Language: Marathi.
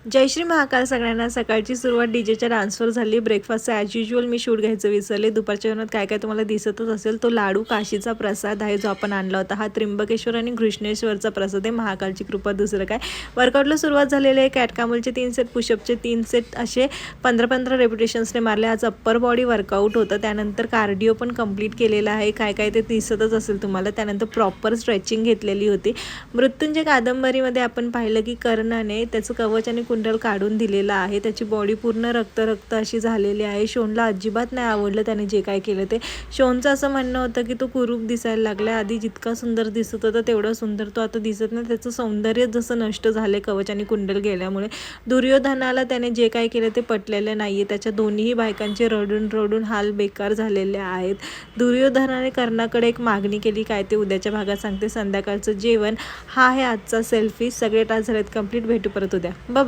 जय श्री महाकाल सगळ्यांना। सकाळची सुरुवात डीजेच्या डान्सवर झाली। ब्रेकफास्ट ॲज युजल मी शूट घ्यायचं विसरले। दुपारच्या जेवणात काय काय तुम्हाला दिसतच असेल, तो लाडू काशीचा प्रसाद आहे जो आपण आणला होता। हा त्र्यंबकेश्वर आणि घृष्णेश्वरचा प्रसाद आहे। महाकालची कृपा दुसरं काय। वर्कआउटला सुरुवात झालेली आहे। कॅटकामलचे 3 सेट, पुशअपचे 3 सेट असे 15-15 रेपिटेशन्सने मारले। आज अप्पर बॉडी वर्कआउट होतं, त्यानंतर कार्डिओ पण कंप्लीट केलेला आहे। काय काय ते दिसतच असेल तुम्हाला। त्यानंतर प्रॉपर स्ट्रेचिंग घेतलेली होती। मृत्युंजय कादंबरीमध्ये आपण पाहिलं की कर्णाने त्याचं कवच आणि कुंडल काढून दिलेला आहे। त्याची बॉडी पूर्ण रक्त अशी झालेली आहे। शोनला अजिबात नाही आवडलं त्याने जे काय केलं ते। शोनचं असं म्हणणं होतं की तो कुरूप दिसायला लागला। आधी जितका सुंदर दिसत होता तेवढा सुंदर तो आता दिसत नाही। त्याचं सौंदर्य जसं नष्ट झाले कवच आणि कुंडल गेल्यामुळे। दुर्योधनाला त्याने जे काय केलं ते पटलेलं नाहीये। त्याच्या दोन्ही बायकांचे रडून हाल बेकार झालेले आहेत। दुर्योधनाने कर्णाकडे एक मागणी केली, काय ते उद्याच्या भागात सांगते। संध्याकाळचं जेवण हा आहे आजचा सेल्फी। सगळे टास्क झालेत कंप्लीट। भेटू परत उद्या। बाय।